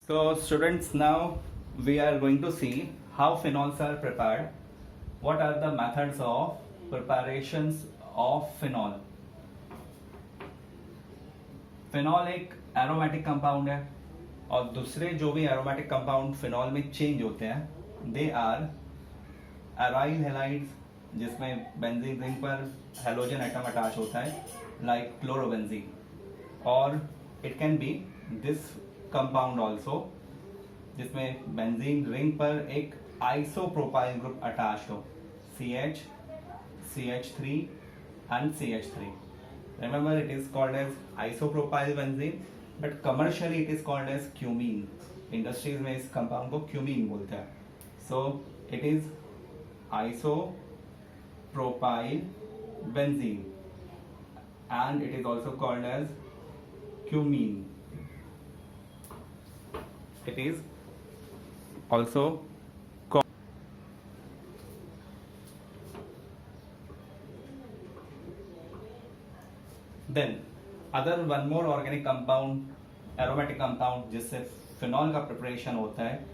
So students, now we are going to see how phenols are prepared. What are the methods of preparations of phenol? Phenol एक aromatic compound है और दूसरे जो भी aromatic compound phenol में change होते हैं दे आर एराइल हैलाइड्स जिसमें बेंजीन रिंग पर हेलोजन एटम अटैच होता है लाइक क्लोरोबेंजीन और it can be this compound also जिसमें बेंजीन रिंग पर एक आइसोप्रोपाइल ग्रुप अटैच हो CH, CH3 and CH3. Remember, it is called as isopropyl benzene, but commercially it is called as cumene. Industries में इस compound को cumene बोलते हैं. So it is isopropyl benzene, and it is also called as cumene. It is also then other one more organic compound aromatic compound जिससे phenol का preparation होता है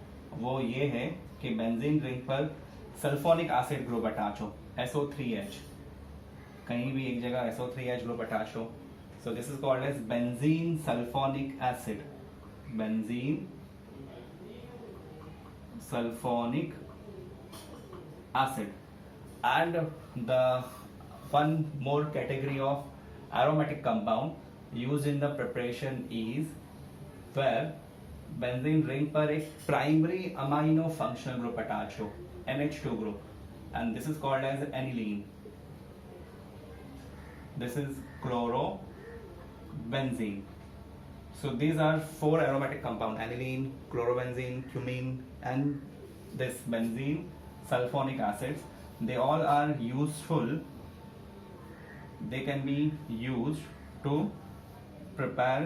वो ये है कि बेंजीन रिंग पर सल्फोनिक एसिड ग्रुप अटैच हो SO3H, कहीं भी एक जगह SO3H ग्रुप अटैच हो. So this is called as benzene sulphonic acid. Benzene sulphonic acid. And the one more category of aromatic compound used in the preparation is where benzene ring पर एक primary amino functional group attached हो NH2 group, and this is called as aniline. This is chlorobenzene. So these are four aromatic compound: aniline, chlorobenzene, cumene, and this benzene sulfonic acids. They all are useful. They can be used to prepare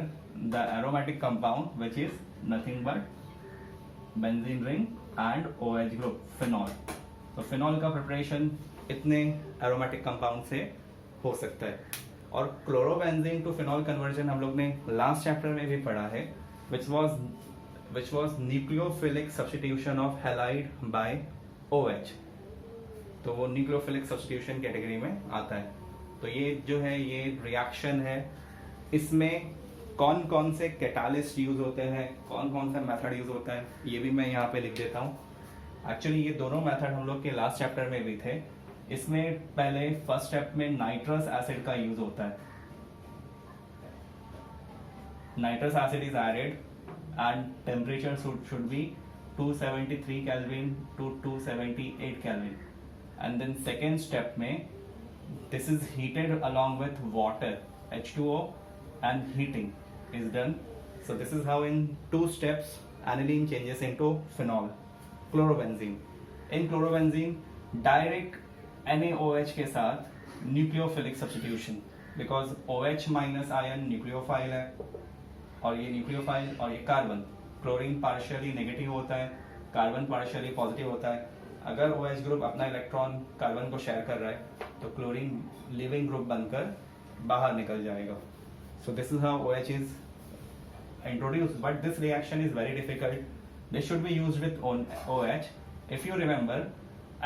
the aromatic compound, which is nothing but benzene ring and OH group phenol. तो phenol का preparation इतने aromatic compound से हो सकता है. और chlorobenzene to phenol conversion हम लोग ने last chapter में भी पढ़ा है, which was nucleophilic substitution of halide by OH. तो वो nucleophilic substitution कैटेगरी में आता है. तो ये जो है ये रिएक्शन है. इसमें कौन कौन से कैटालिस्ट यूज होते हैं, कौन कौन सा मेथड यूज होता है, ये भी मैं यहाँ पे लिख देता हूँ. एक्चुअली ये दोनों मेथड हम लोग के लास्ट चैप्टर में भी थे. इसमें पहले फर्स्ट स्टेप में नाइट्रस एसिड का यूज होता है. Nitrous acid is added and temperature should be 273 kelvin to 278 kelvin. And then second step में this is heated along with water H2O and heating is done. So this is how in two steps aniline changes into phenol. Chlorobenzene. In chlorobenzene direct NaOH के साथ nucleophilic substitution because OH minus ion nucleophile है और ये nucleophile और ये carbon. Chlorine partially negative होता है, carbon partially positive होता है. अगर OH ग्रुप अपना इलेक्ट्रॉन कार्बन को शेयर कर रहा है तो क्लोरीन लिविंग ग्रुप बनकर बाहर निकल जाएगा. सो this is how OH is introduced, but this reaction is very difficult. This should be used with OH. If you remember,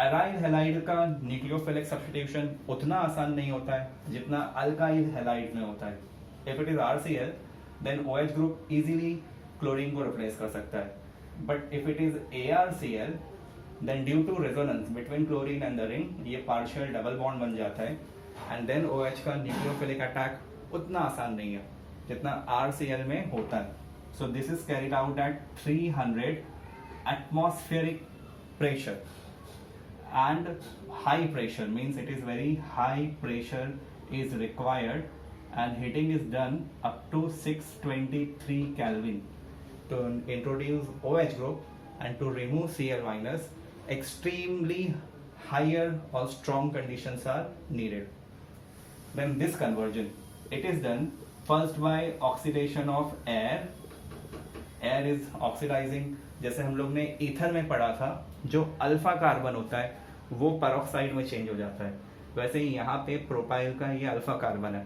aryl halide का न्यूक्लियोफिलिक सब्स्टिट्यूशन उतना आसान नहीं होता है जितना अल्काइल हैलाइड में होता है. If it is RCl then OH group easily chlorine को रिप्लेस कर सकता है. But if it is ArCl then due to resonance between chlorine and the ring ये partial double bond बन जाता है and then OH का nucleophilic attack उतना आसान नहीं है जितना RCl में होता है. So this is carried out at 300 atmospheric pressure and high pressure means it is very high pressure is required and heating is done up to 623 Kelvin to introduce OH group and to remove Cl minus. Extremely higher or strong conditions are needed. Then this conversion, it is done first by oxidation of air. Air is oxidizing. जैसे हम लोग ने ether में पढ़ा था, जो alpha carbon होता है वो पेरोक्साइड में चेंज हो जाता है. वैसे ही यहाँ पे प्रोपाइल का ये अल्फा कार्बन है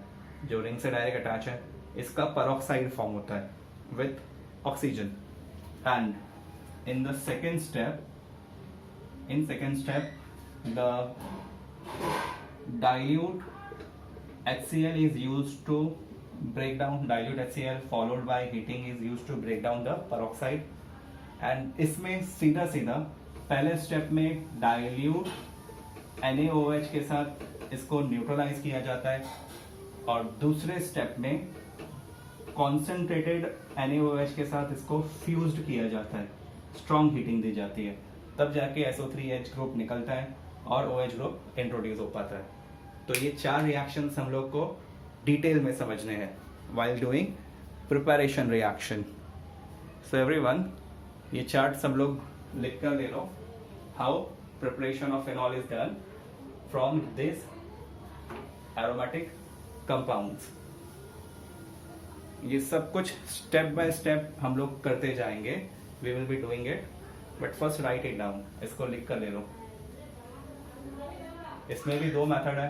जो रिंग से डायरेक्ट अटैच है, इसका पेरोक्साइड फॉर्म होता है with oxygen. and in the second step, the dilute HCl is used to break down, dilute HCl followed by heating is used to break down the peroxide. And इसमें सीधा सीधा पहले step में dilute NaOH के साथ इसको neutralise किया जाता है और दूसरे स्टेप में कॉन्सेंट्रेटेड NaOH के साथ इसको फ्यूज्ड किया जाता है, स्ट्रॉन्ग हीटिंग दी जाती है, तब जाके SO3H ग्रुप निकलता है और OH ग्रुप इंट्रोड्यूस हो पाता है. तो ये 4 रिएक्शंस हम लोग को डिटेल में समझने हैं while doing preparation reaction. So everyone, ये चार्ट सब लोग लिख कर ले लो. How preparation of phenol is done from this aromatic compounds. ये सब कुछ स्टेप बाय स्टेप हम लोग करते जाएंगे. We will be doing it, but first write it down. इसको लिख कर ले लो. इसमें भी 2 मेथड है.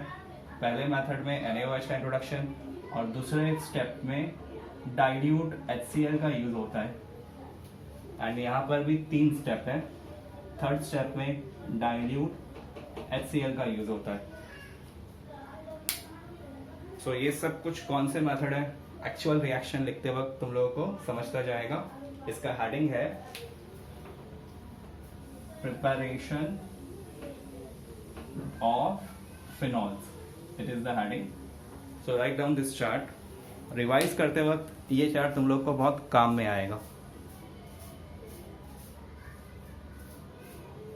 पहले मेथड में NaOH का इंट्रोडक्शन और दूसरे स्टेप में डाइल्यूट HCl का यूज होता है. एंड यहाँ पर भी 3 स्टेप है. थर्ड स्टेप में डाइल्यूट HCl का यूज होता है. सो ये सब कुछ कौन से मेथड है, एक्चुअल रिएक्शन लिखते वक्त तुम लोगों को समझता जाएगा. इसका हेडिंग है preparation of phenols. It is the heading. So write down this chart. Revise करते वक्त ये चार्ट तुम लोग को बहुत काम में आएगा.